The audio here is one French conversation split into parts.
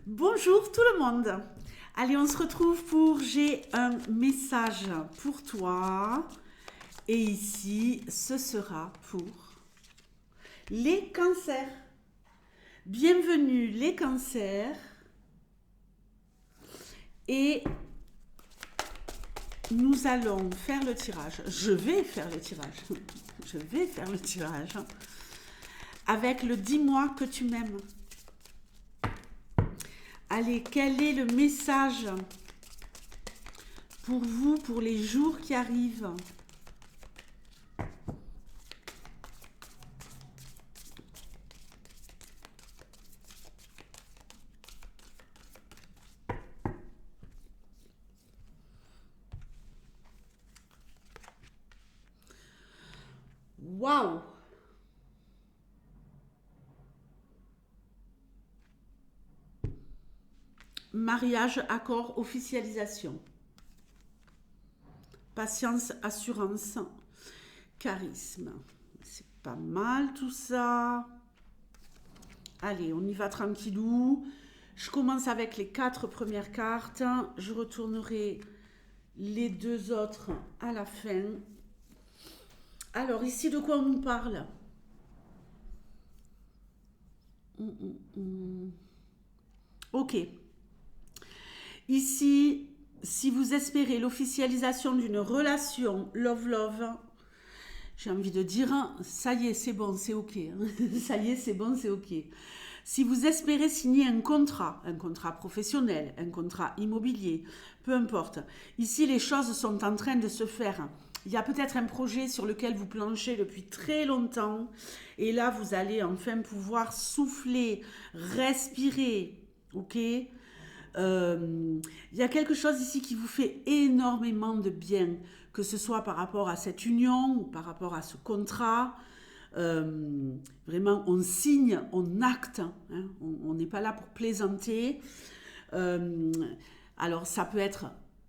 Bonjour tout le monde. Allez, on se retrouve pour j'ai un message pour toi. Et ici, ce sera pour les cancers. Bienvenue les cancers. Et nous allons faire le tirage. Je vais faire le tirage. Je vais faire le tirage. Avec le dis-moi que tu m'aimes. Allez, quel est le message pour vous, pour les jours qui arrivent? Waouh! Mariage, accord, officialisation. Patience, assurance, charisme. C'est pas mal tout ça. Allez, on y va tranquillou. Je commence avec les 4 premières cartes. Je retournerai les 2 autres à la fin. Alors, ici, de quoi on nous parle? Ok. Ici, si vous espérez l'officialisation d'une relation love-love, j'ai envie de dire, ça y est, c'est bon, c'est ok. Ça y est, c'est bon, c'est ok. Si vous espérez signer un contrat professionnel, un contrat immobilier, peu importe. Ici, les choses sont en train de se faire. Il y a peut-être un projet sur lequel vous planchez depuis très longtemps. Et là, vous allez enfin pouvoir souffler, respirer. Ok? Il y a quelque chose ici qui vous fait énormément de bien, que ce soit par rapport à cette union ou par rapport à ce contrat. Vraiment, on signe, on acte, hein, on n'est pas là pour plaisanter. Alors, ça peut être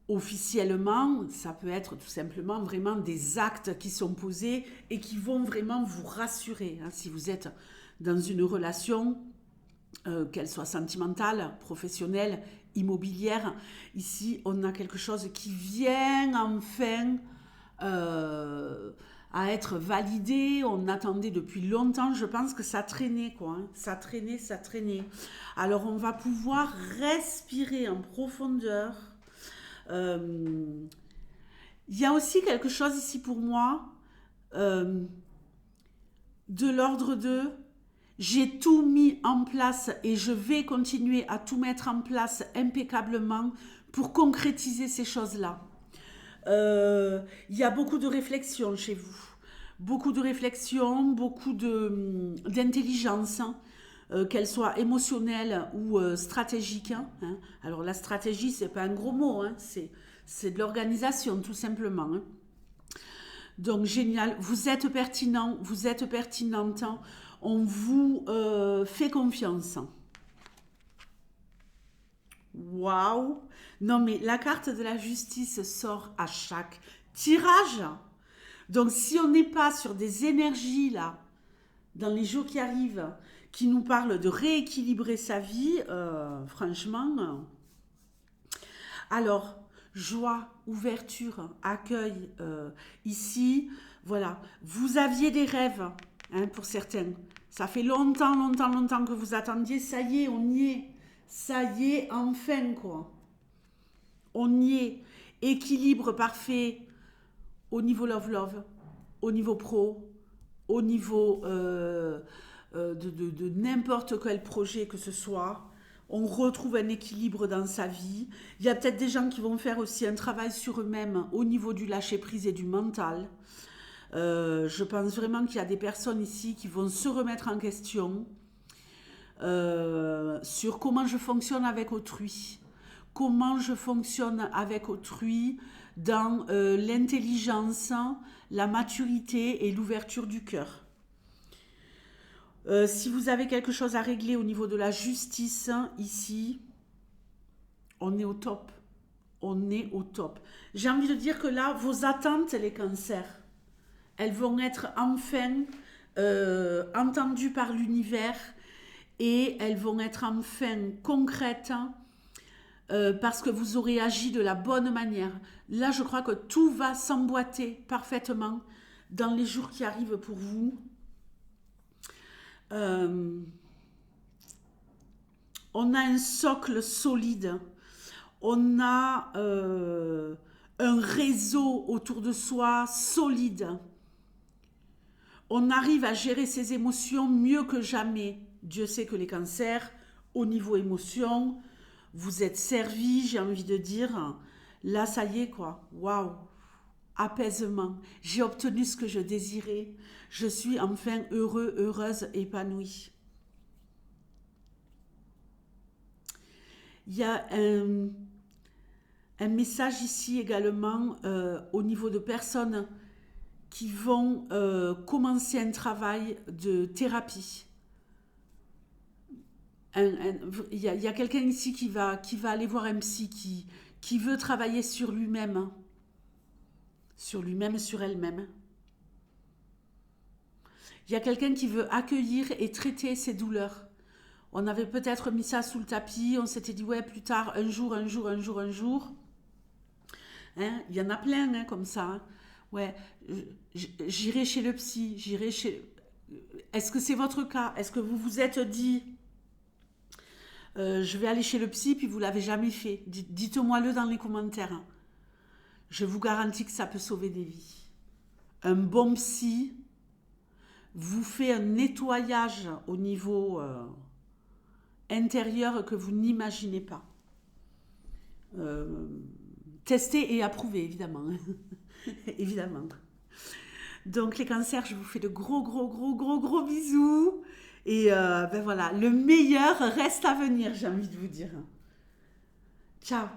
officiellement, ça peut être tout simplement vraiment des actes qui sont posés et qui vont vraiment vous rassurer. Hein, si vous êtes dans une relation, qu'elle soit sentimentale, professionnelle, immobilière. Ici, on a quelque chose qui vient enfin à être validé. On attendait depuis longtemps. Je pense que ça traînait, quoi. Hein. Ça traînait, ça traînait. Alors, on va pouvoir respirer en profondeur. Il y a aussi quelque chose ici pour moi de l'ordre de j'ai tout mis en place et je vais continuer à tout mettre en place impeccablement pour concrétiser ces choses-là. Il y a beaucoup de réflexion chez vous. Beaucoup de réflexion, beaucoup d'intelligence, hein, qu'elle soit émotionnelle ou stratégique. Hein. Alors la stratégie, c'est pas un gros mot, hein, c'est de l'organisation tout simplement. Hein. Donc génial, vous êtes pertinent, vous êtes pertinente. Hein. On vous fait confiance. Waouh! Non mais la carte de la justice sort à chaque tirage. Donc si on n'est pas sur des énergies là, dans les jours qui arrivent, qui nous parlent de rééquilibrer sa vie, franchement. Alors, joie, ouverture, accueil, ici, voilà. Vous aviez des rêves, hein, pour certains. Ça fait longtemps, longtemps, longtemps que vous attendiez. Ça y est, on y est. Ça y est, enfin, quoi. On y est. Équilibre parfait au niveau love-love, au niveau pro, au niveau de n'importe quel projet que ce soit. On retrouve un équilibre dans sa vie. Il y a peut-être des gens qui vont faire aussi un travail sur eux-mêmes au niveau du lâcher-prise et du mental. Je pense vraiment qu'il y a des personnes ici qui vont se remettre en question sur comment je fonctionne avec autrui. Comment je fonctionne avec autrui dans l'intelligence, la maturité et l'ouverture du cœur. Si vous avez quelque chose à régler au niveau de la justice, ici, on est au top. On est au top. J'ai envie de dire que là, vos attentes, les cancers, elles vont être enfin entendues par l'univers et elles vont être enfin concrètes parce que vous aurez agi de la bonne manière. Là, je crois que tout va s'emboîter parfaitement dans les jours qui arrivent pour vous. On a un socle solide, on a un réseau autour de soi solide. On arrive à gérer ses émotions mieux que jamais. Dieu sait que les cancers, au niveau émotion, vous êtes servis, j'ai envie de dire. Là, ça y est, quoi. Waouh! Apaisement. J'ai obtenu ce que je désirais. Je suis enfin heureux, heureuse, épanouie. Il y a un message ici également au niveau de personnes qui vont commencer un travail de thérapie. Il y a quelqu'un ici qui va aller voir un psy, qui veut travailler sur lui-même, hein. Sur lui-même, sur elle-même. Il y a quelqu'un qui veut accueillir et traiter ses douleurs. On avait peut-être mis ça sous le tapis, on s'était dit, ouais, plus tard, un jour. Hein, il y en a plein hein, comme ça. Hein. Ouais, j'irai chez le psy, j'irai chez... Est-ce que c'est votre cas? Est-ce que vous vous êtes dit, je vais aller chez le psy, puis vous l'avez jamais fait? Dites-moi-le dans les commentaires. Je vous garantis que ça peut sauver des vies. Un bon psy vous fait un nettoyage au niveau intérieur que vous n'imaginez pas. Testé et approuvé, évidemment. Évidemment. Donc les cancers, je vous fais de gros bisous. Et ben voilà, le meilleur reste à venir, j'ai envie de vous dire. Ciao.